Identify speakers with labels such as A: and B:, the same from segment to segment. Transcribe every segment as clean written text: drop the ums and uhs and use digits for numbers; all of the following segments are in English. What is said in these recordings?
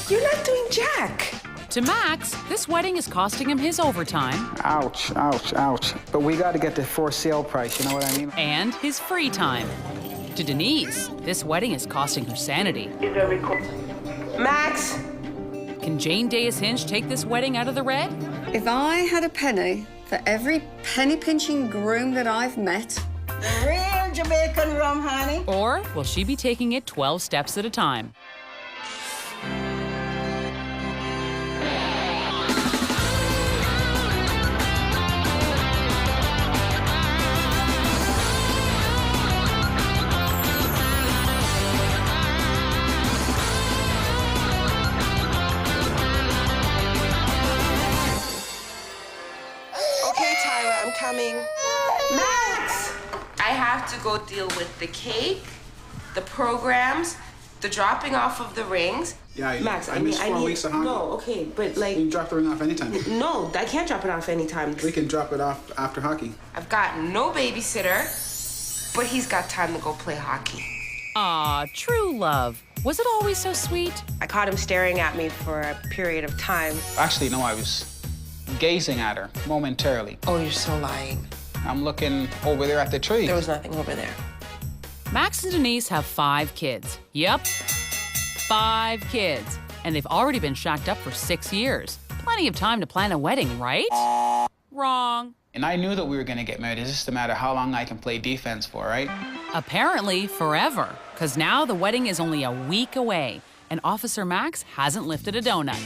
A: You're not doing jack.
B: To Max, this wedding is costing him his overtime.
C: Ouch, ouch, ouch. But we got to get the for sale price, you know what I mean?
B: And his free time. To Denise, this wedding is costing her sanity.
A: Max.
B: Can Jane Dayus Hinch take this wedding out of the red?
D: If I had a penny for every penny-pinching groom that I've met...
E: Real Jamaican rum, honey.
B: Or will she be taking it 12 steps at a time?
A: Coming. Max! I have to go deal with the cake, the programs, the dropping off of the rings.
C: Yeah,
A: Max,
C: I missed 4 weeks of hockey.
A: No, okay, but like...
C: You can drop the ring off anytime.
A: No, I can't drop it off anytime.
C: We can drop it off after hockey.
A: I've got no babysitter, but he's got time to go play hockey.
B: Ah, true love. Was it always so sweet?
A: I caught him staring at me for a period of time.
C: Actually, no, I was gazing at her momentarily.
A: Oh, you're so lying.
C: I'm looking over there at the tree.
A: There was nothing over there.
B: Max and Denise have 5 kids. Yep, 5 kids. And they've already been shacked up for 6 years. Plenty of time to plan a wedding, right? Wrong.
C: And I knew that we were going to get married. It's just a matter of how long I can play defense for, right?
B: Apparently forever, because now the wedding is only a week away, and Officer Max hasn't lifted a donut.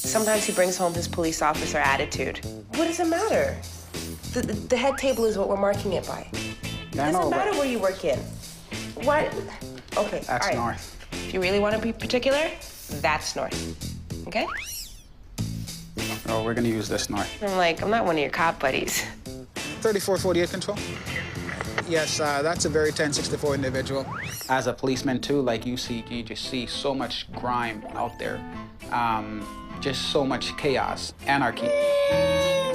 A: Sometimes he brings home his police officer attitude. What does it matter? The head table is what we're marking it by. It doesn't matter where you work in. What? Okay,
C: That's
A: all right.
C: north.
A: If you really want to be particular, that's north, okay?
C: Oh, we're going to use this north.
A: I'm not one of your cop buddies.
C: 3448 control. Yes, that's a very 1064 individual. As a policeman, too, like you just see so much grime out there. Just so much chaos, anarchy.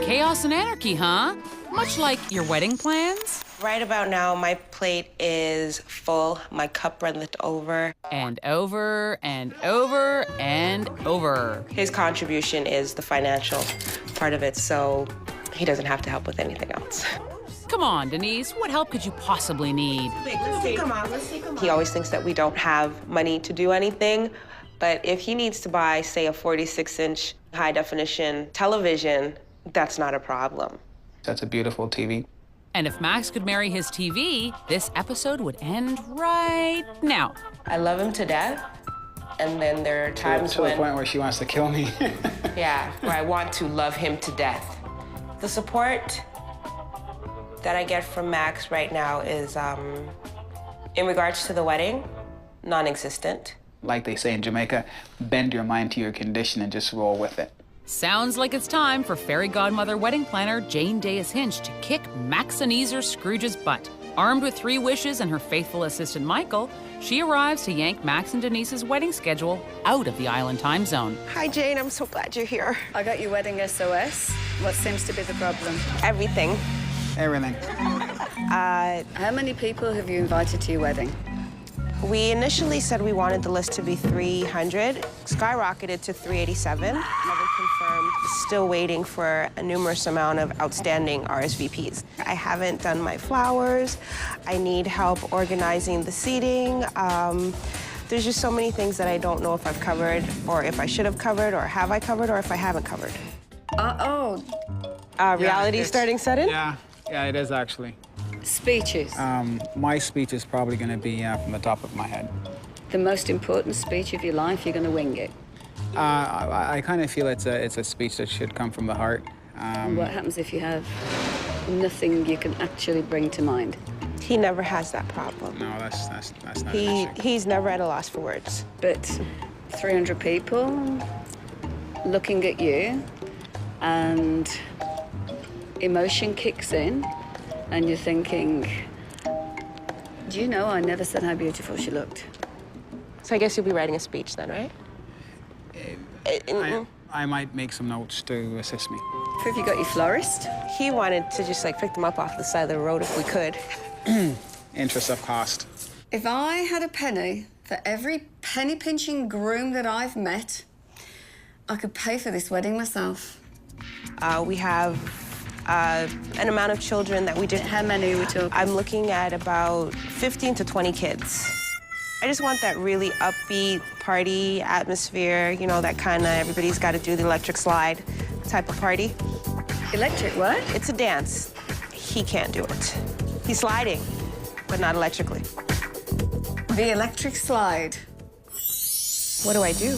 B: Chaos and anarchy, huh? Much like your wedding plans?
A: Right about now, my plate is full. My cup runneth over.
B: And over, and over, and over.
A: His contribution is the financial part of it, so he doesn't have to help with anything else.
B: Come on, Denise, what help could you possibly need?
A: Come on, let's see. He always thinks that we don't have money to do anything, but if he needs to buy, say, a 46-inch high-definition television, that's not a problem.
C: That's a beautiful TV.
B: And if Max could marry his TV, this episode would end right now.
A: I love him to death, and then there are times
C: to
A: when...
C: the point where she wants to kill me.
A: Yeah, where I want to love him to death. The support that I get from Max right now is, in regards to the wedding, non-existent.
C: Like they say in Jamaica, bend your mind to your condition and just roll with it.
B: Sounds like it's time for fairy godmother wedding planner Jane Dayus Hinch to kick Max Ebenezer Scrooge's butt. Armed with 3 wishes and her faithful assistant Michael, she arrives to yank Max and Denise's wedding schedule out of the island time zone.
A: Hi, Jane. I'm so glad you're here.
D: I got your wedding SOS. What seems to be the problem?
A: Everything.
C: Everything.
D: How many people have you invited to your wedding?
A: We initially said we wanted the list to be 300, skyrocketed to 387. Never confirmed. Still waiting for a numerous amount of outstanding RSVPs. I haven't done my flowers. I need help organizing the seating. There's just so many things that I don't know if I've covered, or if I should have covered, or have I covered, or if I haven't covered. Reality starting sudden?
C: Yeah, it is actually.
D: Speeches.
C: My speech is probably going to be from the top of my head.
D: The most important speech of your life, you're going to wing it.
C: I kind of feel it's a speech that should come from the heart.
D: What happens if you have nothing you can actually bring to mind?
A: He never has that problem.
C: No, that's not an issue.
A: He's never at a loss for words.
D: But 300 people looking at you, and emotion kicks in, and you're thinking, do you know, I never said how beautiful she looked.
A: So I guess you'll be writing a speech then, right?
C: I might make some notes to assist me.
D: Have you got your florist?
A: He wanted to just, pick them up off the side of the road if we could.
C: Interest of cost.
D: If I had a penny For every penny-pinching groom that I've met, I could pay for this wedding myself.
A: We have an amount of children that we did.
D: How many are we talking?
A: I'm looking at about 15 to 20 kids. I just want that really upbeat party atmosphere, you know, that kind of everybody's got to do the electric slide type of party.
D: Electric what?
A: It's a dance. He can't do it. He's sliding, but not electrically.
D: The electric slide.
A: What do I do?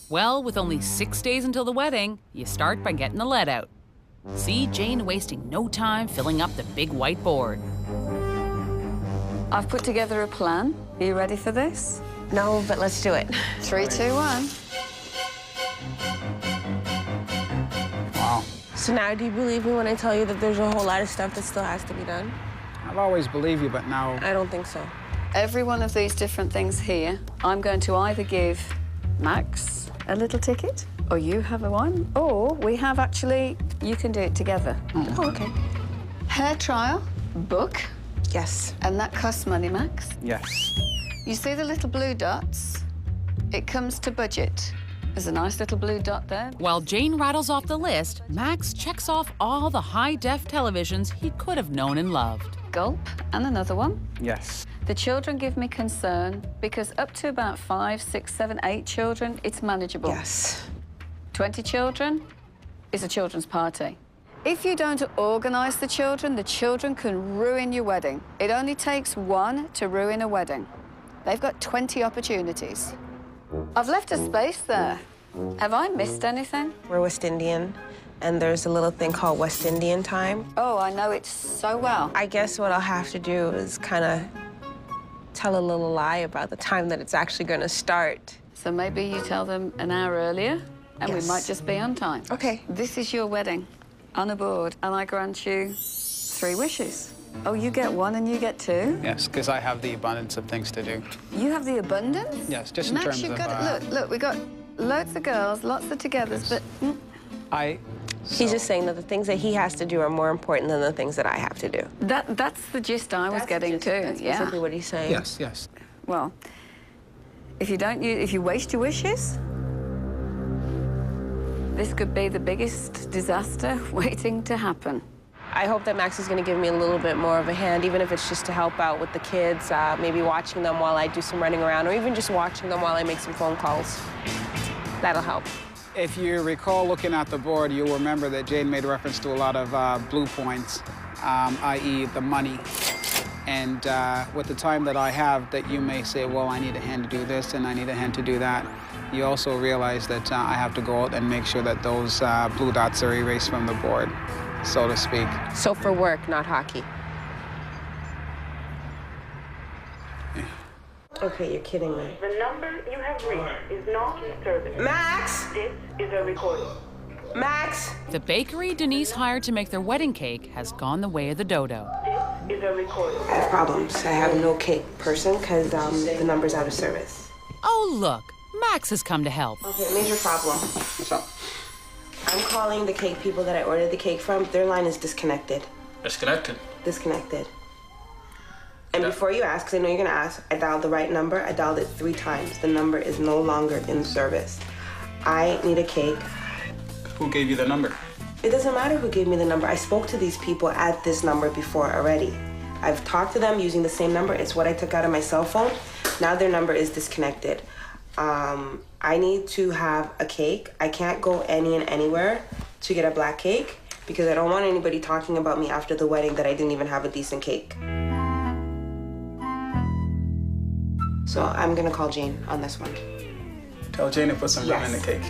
B: Well, with only 6 days until the wedding, you start by getting the lead out. See Jane wasting no time filling up the big white board.
D: I've put together a plan. Are you ready for this?
A: No, but let's do it.
D: 3, 2, 1.
C: Wow.
A: So now, do you believe me when I tell you that there's a whole lot of stuff that still has to be done?
C: I've always believed you, but now...
A: I don't think so.
D: Every one of these different things here, I'm going to either give Max a little ticket, or you have a one, or we have actually, you can do it together.
A: Oh, okay.
D: Hair trial, book,
A: Yes.
D: and that costs money, Max.
C: Yes.
D: You see the little blue dots? It comes to budget. There's a nice little blue dot there.
B: While Jane rattles off the list, Max checks off all the high-def televisions he could have known and loved.
D: Gulp, and another one.
C: Yes.
D: The children give me concern because up to about 5, 6, 7, 8 children, it's manageable.
A: Yes.
D: 20 children is a children's party. If you don't organise the children can ruin your wedding. It only takes one to ruin a wedding. They've got 20 opportunities. I've left a space there. Have I missed anything?
A: We're West Indian, and there's a little thing called West Indian time.
D: Oh, I know it so well.
A: I guess what I'll have to do is kind of tell a little lie about the time that it's actually going to start.
D: So maybe you tell them an hour earlier, and
A: Yes.
D: we might just be on time.
A: Okay.
D: This is your wedding on a board, and I grant you 3 wishes. Oh, you get 1 and you get 2?
C: Yes, because I have the abundance of things to do.
D: You have the abundance?
C: Yes, just in
D: Max,
C: terms
D: you've
C: of,
D: got look, we got loads of girls, lots of togethers, but
A: He's just saying that the things that he has to do are more important than the things that I have to do.
D: that's the gist I was getting to.
A: That's
D: Yeah.
A: basically what he's saying.
C: Yes, yes.
D: Well, if you waste your wishes, this could be the biggest disaster waiting to happen.
A: I hope that Max is going to give me a little bit more of a hand, even if it's just to help out with the kids, maybe watching them while I do some running around, or even just watching them while I make some phone calls. That'll help.
C: If you recall looking at the board, you'll remember that Jane made reference to a lot of blue points, i.e. the money. And with the time that I have, that you may say, well, I need a hand to do this and I need a hand to do that. You also realize that I have to go out and make sure that those blue dots are erased from the board, so to speak.
A: So for work, not hockey. Okay, you're kidding me.
F: The number you have reached is not in service.
A: Max!
F: This is a recording.
A: Max!
B: The bakery Denise hired to make their wedding cake has gone the way of the dodo.
F: This is a recording.
A: I have problems. I have no cake person because the number's out of service.
B: Oh, look, Max has come to help.
A: Okay, major problem.
C: What's up?
A: I'm calling the cake people that I ordered the cake from. Their line is disconnected.
G: Disconnected.
A: Disconnected. And before you ask, because I know you're going to ask, I dialed the right number. I dialed it 3 times. The number is no longer in service. I need a cake.
G: Who gave you the number?
A: It doesn't matter who gave me the number. I spoke to these people at this number before already. I've talked to them using the same number. It's what I took out of my cell phone. Now their number is disconnected. I need to have a cake. I can't go anywhere to get a black cake because I don't want anybody talking about me after the wedding that I didn't even have a decent cake. So I'm gonna call Jane on this one.
G: Tell Jane to put some rum in the cake.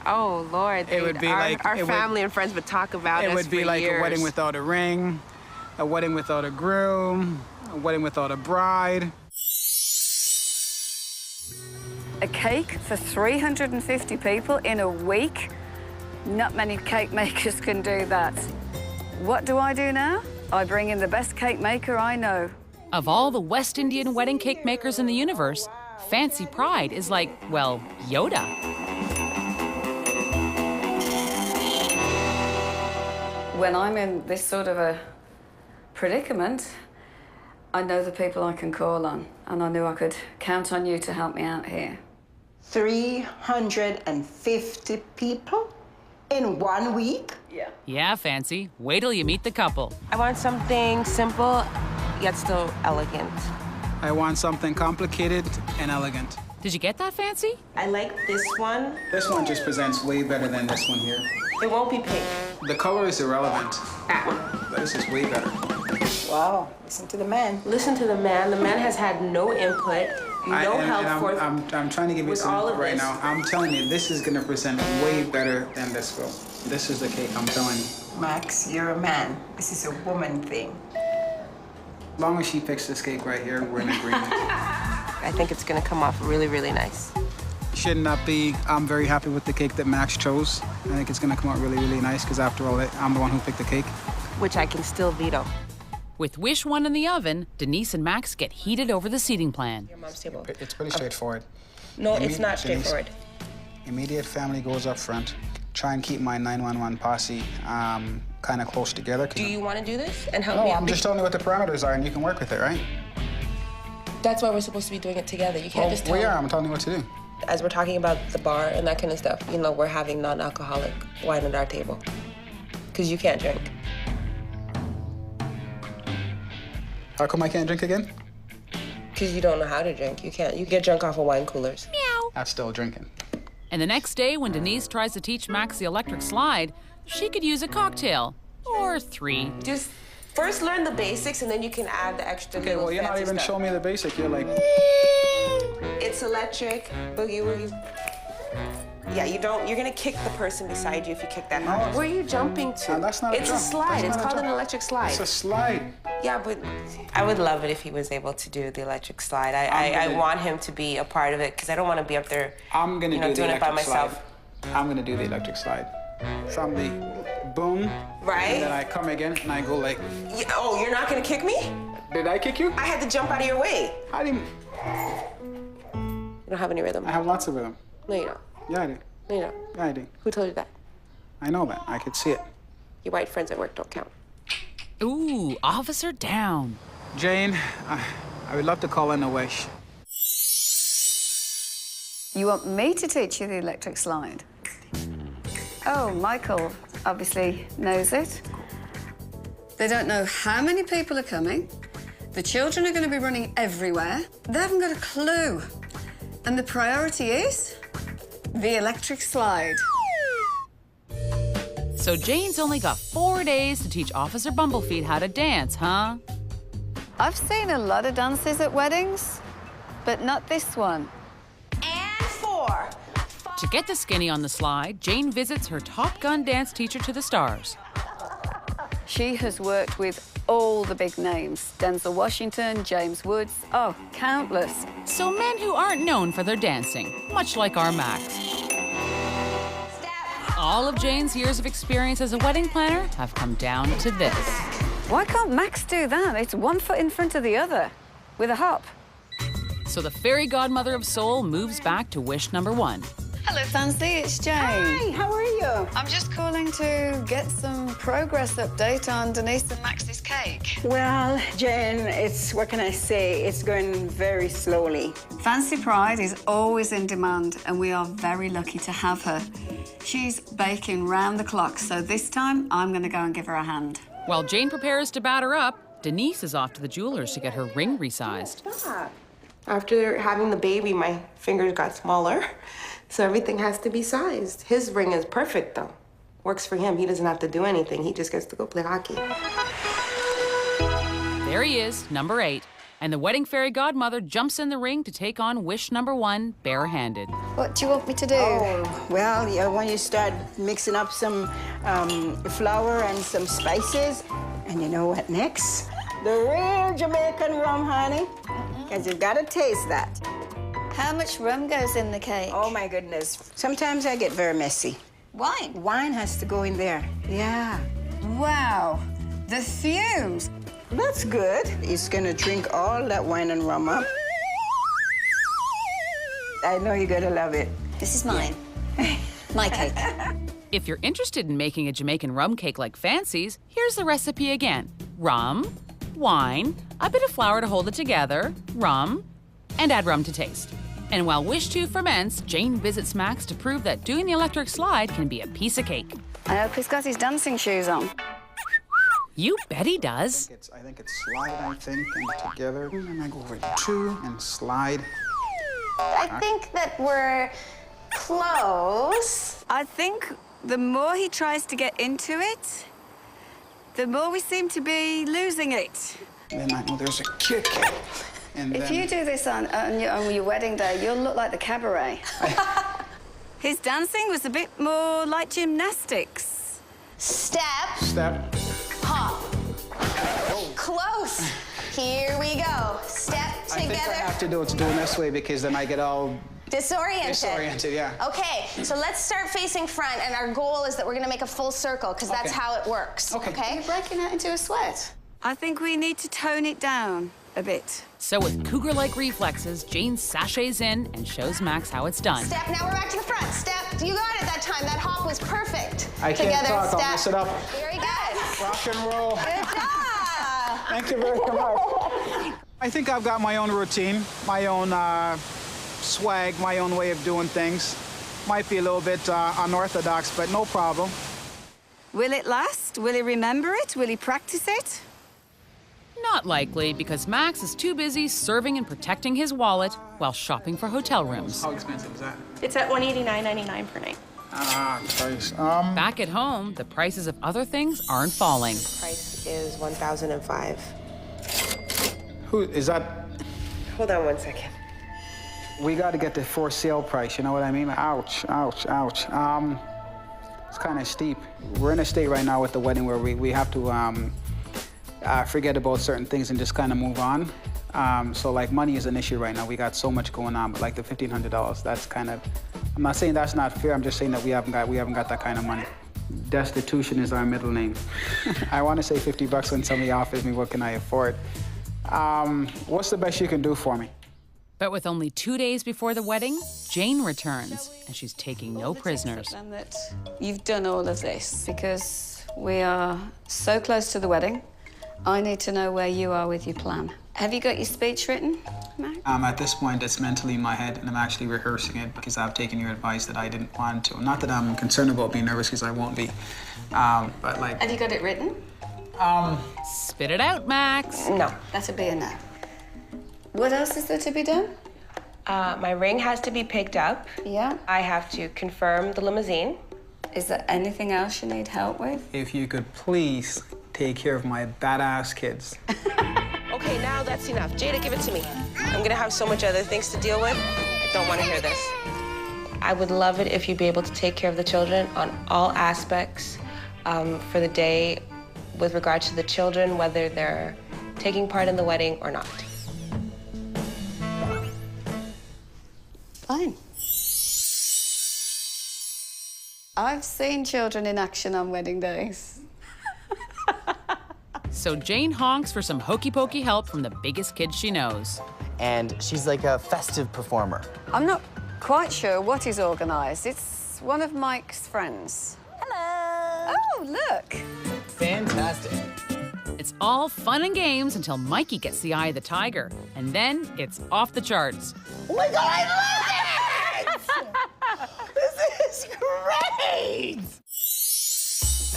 A: Oh Lord,
C: It would be like
A: our family and friends would talk about us
C: It would be
A: for
C: like
A: years.
C: a wedding without a ring, a wedding without a groom, a wedding without a bride.
D: A cake for 350 people in a week? Not many cake makers can do that. What do I do now? I bring in the best cake maker I know.
B: Of all the West Indian wedding cake makers in the universe, Fancy Pride is like, well, Yoda.
D: When I'm in this sort of a predicament, I know the people I can call on, and I knew I could count on you to help me out here.
E: 350 people in 1 week?
D: Yeah.
B: Yeah, Fancy. Wait till you meet the couple.
A: I want something simple, yet still elegant.
C: I want something complicated and elegant.
B: Did you get that, Fancy?
A: I like this one.
C: This one just presents way better than this one here.
A: It won't be pink.
C: The color is irrelevant.
A: That one.
C: But this is way better.
E: Wow, listen to the man.
A: Listen to the man. The man has had no input, no help for.
C: I'm trying to give you
A: with
C: some
A: all of
C: right
A: this.
C: now. I'm telling you, this is gonna present way better than this will. This is the cake, I'm telling you.
E: Max, you're a man. This is a woman thing.
C: As long as she picks this cake right here, we're in agreement.
A: I think it's gonna come off really, really nice.
C: Should not be. I'm very happy with the cake that Max chose. I think it's gonna come out really, really nice because after all, I'm the one who picked the cake.
A: Which I can still veto.
B: With Wish 1 in the oven, Denise and Max get heated over the seating plan.
A: Your mom's table.
C: It's pretty straightforward.
A: No, it's
C: Denise-
A: not straightforward.
C: Immediate family goes up front. Try and keep my 911 posse kind of close together.
A: Do you want to do this and help
C: No,
A: me?
C: I'm just telling you what the parameters are and you can work with it, right?
A: That's why we're supposed to be doing it together. You can't just tell
C: we
A: me.
C: are. I'm telling you what to do.
A: As we're talking about the bar and that kind of stuff, you know, we're having non-alcoholic wine at our table. Because you can't drink.
C: How come I can't drink again?
A: Because you don't know how to drink. You can't. You get drunk off of wine coolers.
C: That's still drinking.
B: And the next day, when Denise tries to teach Max the electric slide, she could use a cocktail. Or 3.
A: Just first learn the basics and then you can add the extra
C: Okay,
A: little
C: well, you're not
A: fancy
C: even
A: stuff.
C: showing me the basic. You're like,
A: It's electric, boogie woogie. Yeah, you're gonna kick the person beside you if you kick that hard. Where are you jumping to?
C: that's not a
A: It's
C: jump.
A: a slide.
C: That's
A: It's
C: not a
A: called an
C: jump.
A: electric slide.
C: it's a slide.
A: Yeah, but I would love it if he was able to do the electric slide. I want him to be a part of it because I don't want to be up there.
C: I'm gonna do the
A: doing it by
C: electric
A: myself.
C: slide. I'm gonna do the electric slide. From the boom.
A: Right?
C: And then I come again and I go like,
A: Oh, you're not gonna kick me?
C: did I kick you?
A: I had to jump out of your way.
C: I didn't.
A: You don't have any rhythm.
C: I have lots of rhythm.
A: No, you don't.
C: Yeah, I do.
A: No, you don't.
C: Yeah, I do.
A: Who told you that?
C: I know that. I could see it.
A: Your white friends at work don't count.
B: Ooh, officer down.
C: Jane, I would love to call in a wish.
D: You want me to teach you the electric slide? Oh, Michael obviously knows it. They don't know how many people are coming. The children are going to be running everywhere. They haven't got a clue. And the priority is the electric slide.
B: So Jane's only got 4 days to teach Officer Bumblefeet how to dance, huh?
D: I've seen a lot of dances at weddings, but not this one.
A: And 4.
B: To get the skinny on the slide, Jane visits her Top Gun dance teacher to the stars.
D: She has worked with all the big names. Denzel Washington, James Woods, oh, countless.
B: So men who aren't known for their dancing, much like our Max. All of Jane's years of experience as a wedding planner have come down to this.
D: Why can't Max do that? It's 1 foot in front of the other, with a hop.
B: So the fairy godmother of soul moves back to wish number 1.
D: Hello, Fancy, it's Jane.
E: Hi, how are you?
D: I'm just calling to get some progress update on Denise and Max's cake.
E: Well, Jen, what can I say? It's going very slowly.
D: Fancy Pride is always in demand, and we are very lucky to have her. She's baking round the clock, so this time I'm going to go and give her a hand.
B: While Jane prepares to batter up, Denise is off to the jeweler's to get her ring resized.
A: After having the baby, my fingers got smaller, so everything has to be sized. His ring is perfect, though. Works for him. He doesn't have to do anything. He just gets to go play hockey.
B: There he is, number 8. And the wedding fairy godmother jumps in the ring to take on wish number 1, barehanded.
D: What do you want me to do?
E: Oh, well, yeah, when you start mixing up some flour and some spices, and you know what next? The real Jamaican rum, honey. Because you've got to taste that.
D: How much rum goes in the cake?
E: Oh, my goodness. Sometimes I get very messy.
D: Wine.
E: Wine has to go in there. Yeah.
D: Wow, the fumes.
E: That's good. It's gonna drink all that wine and rum up. I know you're gonna love it.
D: This is mine. My cake.
B: If you're interested in making a Jamaican rum cake like Fancy's, here's the recipe again. Rum, wine, a bit of flour to hold it together, rum, and add rum to taste. And while Wish 2 ferments, Jane visits Max to prove that doing the electric slide can be a piece of cake.
D: I hope he's got his dancing shoes on.
B: You bet he does.
C: I think it's slide, and together. And I go over 2 and slide.
H: I think that we're close.
D: I think the more he tries to get into it, the more we seem to be losing it.
C: Then I know there's a kick. And
D: If
C: then
D: you do this on your wedding day, you'll look like the cabaret. His dancing was a bit more like gymnastics.
H: Step,
C: step.
H: hop. Close. Here we go. Step
C: I think I
H: together.
C: have to do it this way because then I get all
H: Disoriented.
C: yeah.
H: Okay, so let's start facing front, and our goal is that we're gonna make a full circle, because that's
C: Okay.
H: how it works.
C: Okay.
H: You're breaking out into a sweat.
D: I think we need to tone it down a bit.
B: So with cougar-like reflexes, Jane sachets in and shows Max how it's done.
H: Step, now we're back to the front. Step, you got it that time. That hop was perfect.
C: I can't
H: Together,
C: talk,
H: step.
C: I'll mess it up.
H: Very good.
C: Rock and roll.
H: Good job.
C: Thank you very much. I think I've got my own routine, my own swag, my own way of doing things. Might be a little bit unorthodox, but no problem.
D: Will it last? Will he remember it? Will he practice it?
B: Not likely, because Max is too busy serving and protecting his wallet while shopping for hotel rooms.
G: How expensive is that?
I: It's at $189.99 per night.
C: Ah, Christ.
B: Back at home, the prices of other things aren't falling.
A: Price is $1,005.
C: Who is that?
A: Hold on one second.
C: We got to get the for sale price, you know what I mean? Ouch, ouch, ouch. It's kind of steep. We're in a state right now with the wedding where we have to forget about certain things and just kind of move on. So like money is an issue right now. We got so much going on, but like the $1,500, that's kind of, I'm not saying that's not fair. I'm just saying that we haven't got that kind of money. Destitution is our middle name. I want to say $50 when somebody offers me, what can I afford? What's the best you can do for me?
B: But with only 2 days before the wedding, Jane returns, and she's taking no prisoners.
D: And that you've done all of this because we are so close to the wedding. I need to know where you are with your plan. Have you got your speech written, Max?
C: At this point, it's mentally in my head, and I'm actually rehearsing it because I've taken your advice that I didn't want to. Not that I'm concerned about being nervous, because I won't be. But like.
D: Have you got it written?
B: Spit it out, Max.
A: No.
D: That'll be a no. What else is there to be done?
A: My ring has to be picked up.
D: Yeah.
A: I have to confirm the limousine.
D: Is there anything else you need help with?
C: If you could please take care of my badass kids.
A: Okay, now that's enough. Jada, give it to me. I'm gonna have so much other things to deal with. I don't want to hear this. I would love it if you'd be able to take care of the children on all aspects for the day with regard to the children, whether they're taking part in the wedding or not.
D: Fine. I've seen children in action on wedding days.
B: So Jane honks for some hokey-pokey help from the biggest kid she knows.
J: And she's like a festive performer.
D: I'm not quite sure what he's organised. It's one of Mike's friends.
H: Hello.
D: Oh, look.
J: Fantastic.
B: It's all fun and games until Mikey gets the eye of the tiger. And then it's off the charts.
J: Oh my God, I love it! This is great!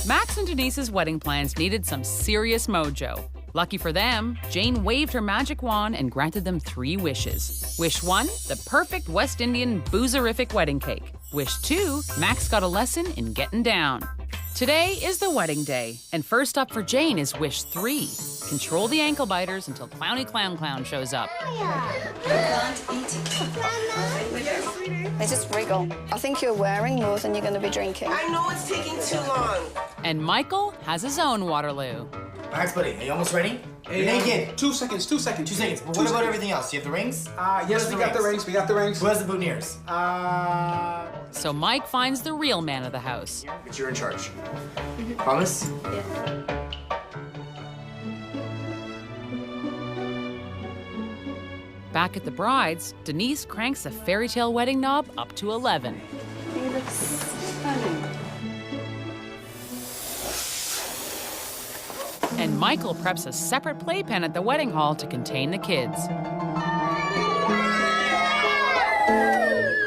B: Max and Denise's wedding plans needed some serious mojo. Lucky for them, Jane waved her magic wand and granted them 3 wishes. Wish 1, the perfect West Indian boozerific wedding cake. Wish 2, Max got a lesson in getting down. Today is the wedding day, and first up for Jane is wish 3. Control the ankle biters until Clowny Clown shows up.
D: They just wriggle. I think you're wearing more than you're going to be drinking.
A: I know it's taking too long.
B: And Michael has his own Waterloo.
J: Max, buddy, are you almost ready? You're naked.
C: 2 seconds, 2 seconds.
J: 2 seconds. But what about everything else? Do you have the rings?
C: Yes, we got the rings, we got the rings.
J: Who has the boutonnieres?
B: So Mike finds the real man of the house.
J: But you're in charge. Promise?
B: Back at the bride's, Denise cranks the fairy tale wedding knob up to 11.
D: He looks stunning.
B: And Michael preps a separate playpen at the wedding hall to contain the kids.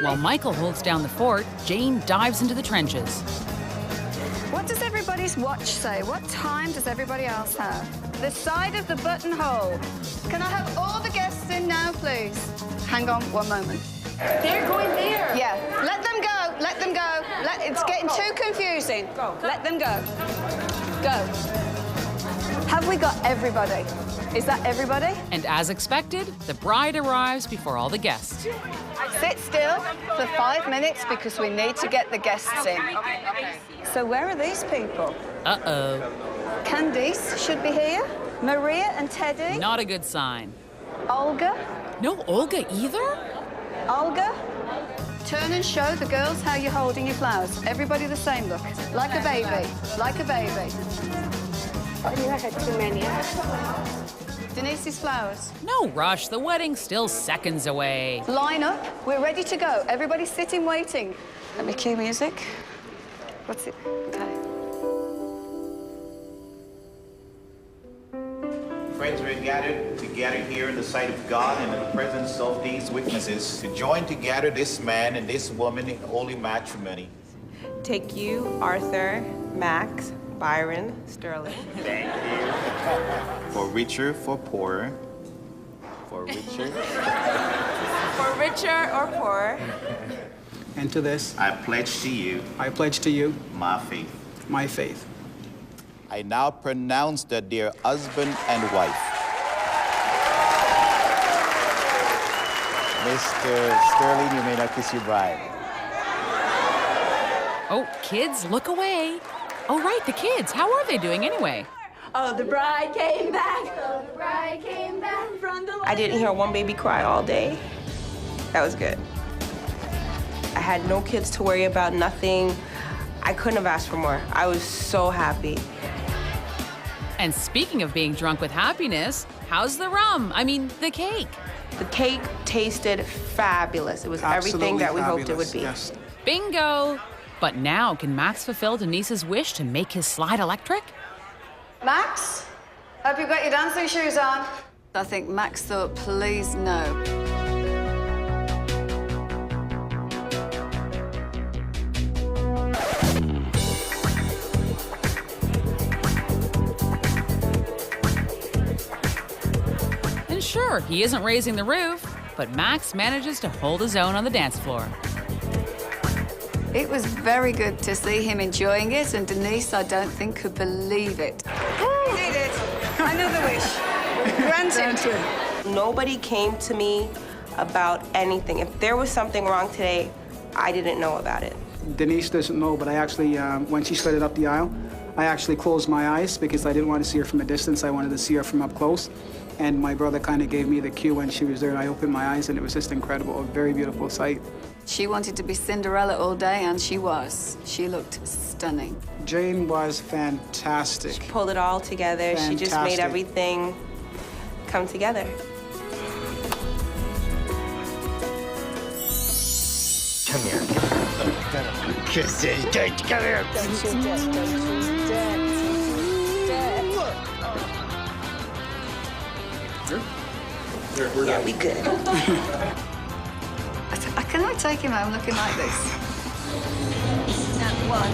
B: While Michael holds down the fort, Jane dives into the trenches.
D: What does everybody's watch say? What time does everybody else have? The side of the buttonhole. Can I have all the guests in now, please? Hang on one moment.
J: They're going there.
D: Yeah, let them go, let them go. It's getting too confusing. Let them go. Go. Have we got everybody? Is that everybody?
B: And as expected, the bride arrives before all the guests.
D: Sit still for 5 minutes because we need to get the guests in. So where are these people?
B: Uh-oh.
D: Candice should be here. Maria and Teddy.
B: Not a good sign.
D: Olga.
B: No Olga either?
D: Olga. Turn and show the girls how you're holding your flowers. Everybody the same look. Like a baby. Like a baby.
J: I knew I had too many.
D: Denise's flowers.
B: No rush, the wedding's still seconds away.
D: Line up. We're ready to go. Everybody sitting, waiting. Let me cue music. What's it? Okay.
K: Friends, we're gathered together here in the sight of God and in the presence of these witnesses to join together this man and this woman in holy matrimony.
A: Take you, Arthur, Max, Byron, Sterling.
K: Thank you. For richer, for poorer. For richer.
A: For richer or poorer.
C: And to this,
K: I pledge to you.
C: I pledge to you
K: My faith.
C: my faith.
K: I now pronounce that they are husband and wife. Mr. Sterling, you may not kiss your bride.
B: Oh, kids, look away. Oh, right, the kids. How are they doing anyway?
J: Oh, the bride came back. Oh, the bride came back from the...
A: I didn't hear one baby cry all day. That was good. I had no kids to worry about, nothing. I couldn't have asked for more. I was so happy.
B: And speaking of being drunk with happiness, how's the rum? I mean, the cake.
A: The cake tasted fabulous. It was everything that we hoped it would be.
C: Yes.
B: Bingo! But now, can Max fulfill Denise's wish to make his slide electric?
D: Max, hope you've got your dancing shoes on. I think Max thought, please no.
B: And sure, he isn't raising the roof, but Max manages to hold his own on the dance floor.
D: It was very good to see him enjoying it, and Denise, I don't think, could believe it. He did it. Another wish. Granted.
A: Nobody came to me about anything. If there was something wrong today, I didn't know about it.
C: Denise doesn't know, but I actually, when she slid up the aisle, I actually closed my eyes because I didn't want to see her from a distance. I wanted to see her from up close. And my brother kind of gave me the cue when she was there, and I opened my eyes, and it was just incredible, a very beautiful sight.
D: She wanted to be Cinderella all day, and she was. She looked stunning.
C: Jane was fantastic.
A: She pulled it all together. She just made everything come together.
L: Come here. Kiss it. Come here.
E: Don't you dare.
G: We're
A: Yeah,
G: done.
A: we good.
D: Can I take him home looking like this?
J: One.